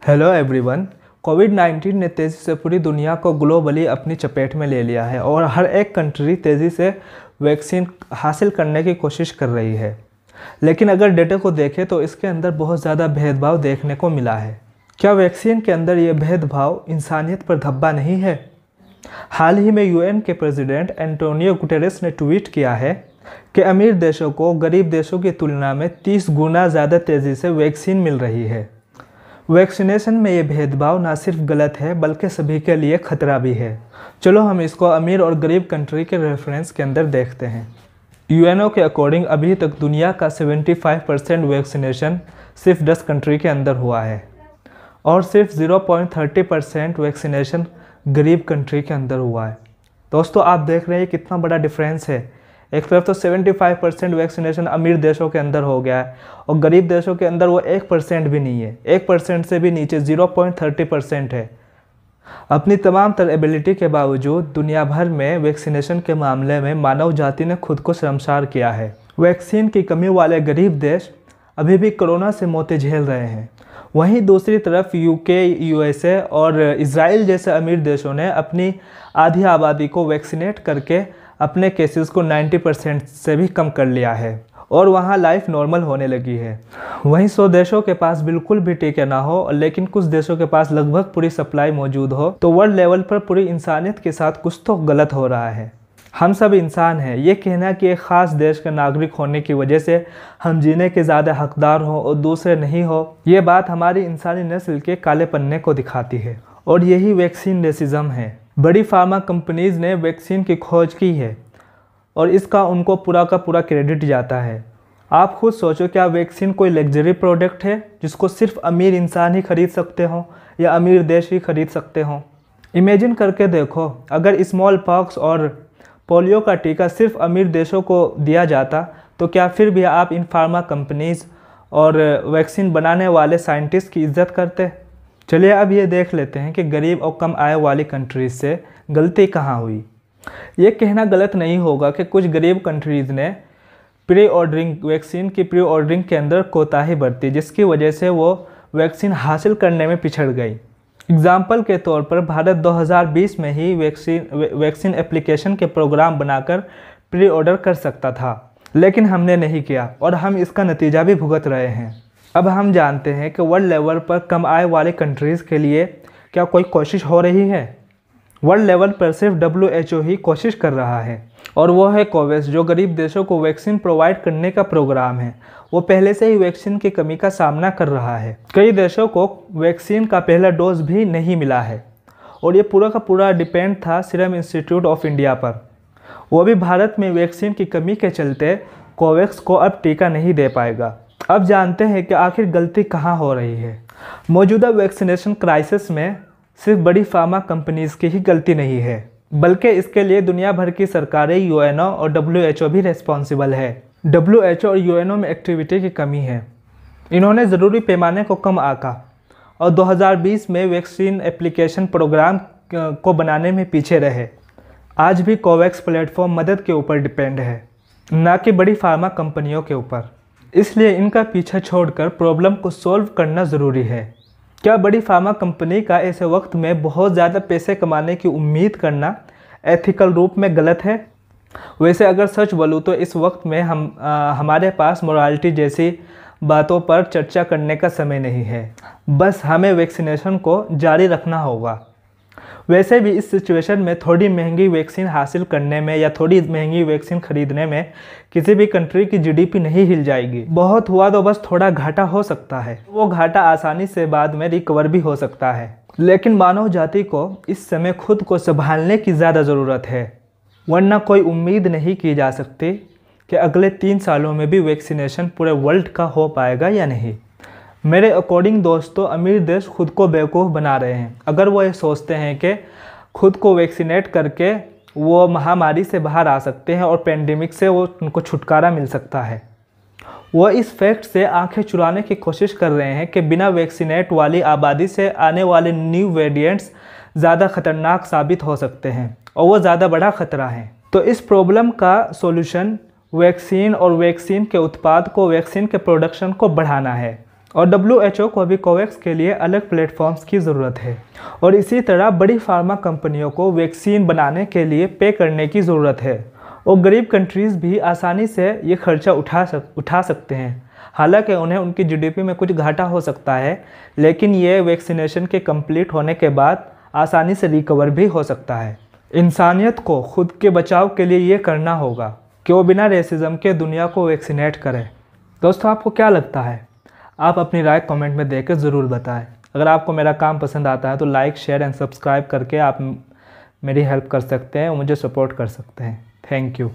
Hello everyone. कोविड-19 ने तेज़ी से पूरी दुनिया को ग्लोबली अपनी चपेट में ले लिया है और हर एक कंट्री तेज़ी से वैक्सीन हासिल करने की कोशिश कर रही है। लेकिन अगर डेटा को देखें तो इसके अंदर बहुत ज़्यादा भेदभाव देखने को मिला है। क्या वैक्सीन के अंदर ये भेदभाव इंसानियत पर धब्बा नहीं है? हाल ही में यूएन के प्रेसिडेंट एंटोनियो गुटेरेस ने ट्वीट किया है कि अमीर देशों को गरीब देशों की तुलना में 30 गुना ज़्यादा तेज़ी से वैक्सीन मिल रही है। वैक्सीनेशन में ये भेदभाव ना सिर्फ गलत है बल्कि सभी के लिए खतरा भी है। चलो हम इसको अमीर और गरीब कंट्री के रेफरेंस के अंदर देखते हैं। यूएनओ के अकॉर्डिंग अभी तक दुनिया का 75% वैक्सीनेशन सिर्फ 10 कंट्री के अंदर हुआ है और सिर्फ 0.30% वैक्सीनेशन गरीब कंट्री के अंदर हुआ है। दोस्तों, आप देख रहे हैं कितना बड़ा डिफरेंस है। एक तरफ तो 75% वैक्सीनेशन अमीर देशों के अंदर हो गया है और गरीब देशों के अंदर वो 1% भी नहीं है, 1% से भी नीचे 0.30% है। अपनी तमाम तरह एबिलिटी के बावजूद दुनिया भर में वैक्सीनेशन के मामले में मानव जाति ने खुद को शर्मसार किया है। वैक्सीन की कमी वाले गरीब देश अभी भी कोरोना से मौतें झेल रहे हैं। वहीं दूसरी तरफ यूके, यूएसए और इजराइल जैसे अमीर देशों ने अपनी आधी आबादी को वैक्सीनेट करके अपने केसेस को 90% से भी कम कर लिया है और वहाँ लाइफ नॉर्मल होने लगी है। वहीं 100 देशों के पास बिल्कुल भी टीके ना हो लेकिन कुछ देशों के पास लगभग पूरी सप्लाई मौजूद हो, तो वर्ल्ड लेवल पर पूरी इंसानियत के साथ कुछ तो गलत हो रहा है। हम सब इंसान हैं। ये कहना कि एक ख़ास देश का नागरिक होने की वजह से हम जीने के ज़्यादा हकदार हों और दूसरे नहीं हो, ये बात हमारी इंसानी नस्ल के काले पन्ने को दिखाती है और यही वैक्सीन रेसिज्म है। बड़ी फार्मा कंपनीज़ ने वैक्सीन की खोज की है और इसका उनको पूरा का पूरा क्रेडिट जाता है। आप खुद सोचो, क्या वैक्सीन कोई लग्जरी प्रोडक्ट है जिसको सिर्फ अमीर इंसान ही खरीद सकते हों या अमीर देश ही खरीद सकते हों? इमेजिन करके देखो, अगर स्मॉल पॉक्स और पोलियो का टीका सिर्फ अमीर देशों को दिया जाता तो क्या फिर भी आप इन फार्मा कंपनीज़ और वैक्सीन बनाने वाले साइंटिस्ट की इज्जत करते? चलिए अब ये देख लेते हैं कि गरीब और कम आय वाली कंट्रीज़ से गलती कहाँ हुई। ये कहना गलत नहीं होगा कि कुछ गरीब कंट्रीज़ ने वैक्सीन की प्री ऑर्डरिंग के अंदर कोताही बरती, जिसकी वजह से वो वैक्सीन हासिल करने में पिछड़ गई। एग्जाम्पल के तौर पर भारत 2020 में ही वैक्सीन एप्लीकेशन के प्रोग्राम बनाकर प्री ऑर्डर कर सकता था, लेकिन हमने नहीं किया और हम इसका नतीजा भी भुगत रहे हैं। अब हम जानते हैं कि वर्ल्ड लेवल पर कम आय वाले कंट्रीज़ के लिए क्या कोई कोशिश हो रही है? वर्ल्ड लेवल पर सिर्फ WHO ही कोशिश कर रहा है और वो है कोवैक्स, जो गरीब देशों को वैक्सीन प्रोवाइड करने का प्रोग्राम है। वो पहले से ही वैक्सीन की कमी का सामना कर रहा है। कई देशों को वैक्सीन का पहला डोज भी नहीं मिला है और ये पूरा का पूरा डिपेंड था सीरम इंस्टीट्यूट ऑफ इंडिया पर। वो भी भारत में वैक्सीन की कमी के चलते कोवैक्स को अब टीका नहीं दे पाएगा। अब जानते हैं कि आखिर गलती कहाँ हो रही है। मौजूदा वैक्सीनेशन क्राइसिस में सिर्फ बड़ी फार्मा कंपनीज़ की ही गलती नहीं है, बल्कि इसके लिए दुनिया भर की सरकारें, यूएनओ और WHO भी रिस्पॉन्सिबल है। WHO और यूएनओ में एक्टिविटी की कमी है। इन्होंने ज़रूरी पैमाने को कम आंका और 2020 में वैक्सीन एप्लीकेशन प्रोग्राम को बनाने में पीछे रहे। आज भी कोवैक्स प्लेटफॉर्म मदद के ऊपर डिपेंड है, ना कि बड़ी फार्मा कंपनियों के ऊपर। इसलिए इनका पीछा छोड़कर प्रॉब्लम को सॉल्व करना ज़रूरी है। क्या बड़ी फार्मा कंपनी का ऐसे वक्त में बहुत ज़्यादा पैसे कमाने की उम्मीद करना एथिकल रूप में गलत है? वैसे अगर सच बोलूँ तो इस वक्त में हमारे पास मोरालिटी जैसी बातों पर चर्चा करने का समय नहीं है। बस हमें वैक्सीनेशन को जारी रखना होगा। वैसे भी इस सिचुएशन में थोड़ी महंगी वैक्सीन हासिल करने में या थोड़ी महंगी वैक्सीन खरीदने में किसी भी कंट्री की GDP नहीं हिल जाएगी। बहुत हुआ तो बस थोड़ा घाटा हो सकता है, वो घाटा आसानी से बाद में रिकवर भी हो सकता है। लेकिन मानव जाति को इस समय खुद को संभालने की ज़्यादा ज़रूरत है, वरना कोई उम्मीद नहीं की जा सकती कि अगले 3 सालों में भी वैक्सीनेशन पूरे वर्ल्ड का हो पाएगा या नहीं। मेरे अकॉर्डिंग दोस्तों, अमीर देश खुद को बेवकूफ़ बना रहे हैं अगर वो ये सोचते हैं कि खुद को वैक्सीनेट करके वो महामारी से बाहर आ सकते हैं और पेंडेमिक से वो उनको छुटकारा मिल सकता है। वो इस फैक्ट से आंखें चुराने की कोशिश कर रहे हैं कि बिना वैक्सीनेट वाली आबादी से आने वाले न्यू वेरिएंट्स ज़्यादा खतरनाक साबित हो सकते हैं और वो ज़्यादा बड़ा ख़तरा है। तो इस प्रॉब्लम का सॉल्यूशन वैक्सीन और वैक्सीन के उत्पाद को, वैक्सीन के प्रोडक्शन को बढ़ाना है और WHO को भी कोवैक्स के लिए अलग प्लेटफॉर्म्स की ज़रूरत है। और इसी तरह बड़ी फार्मा कंपनियों को वैक्सीन बनाने के लिए पे करने की ज़रूरत है और गरीब कंट्रीज़ भी आसानी से ये खर्चा उठा सकते हैं। हालांकि उन्हें उनकी GDP में कुछ घाटा हो सकता है, लेकिन ये वैक्सीनेशन के कंप्लीट होने के बाद आसानी से रिकवर भी हो सकता है। इंसानियत को खुद के बचाव के लिए ये करना होगा कि वो बिना रेसिज्म के दुनिया को वैक्सीनेट करें। दोस्तों, आपको क्या लगता है? आप अपनी राय कमेंट में देकर ज़रूर बताएं। अगर आपको मेरा काम पसंद आता है तो लाइक, शेयर एंड सब्सक्राइब करके आप मेरी हेल्प कर सकते हैं और मुझे सपोर्ट कर सकते हैं। Thank you.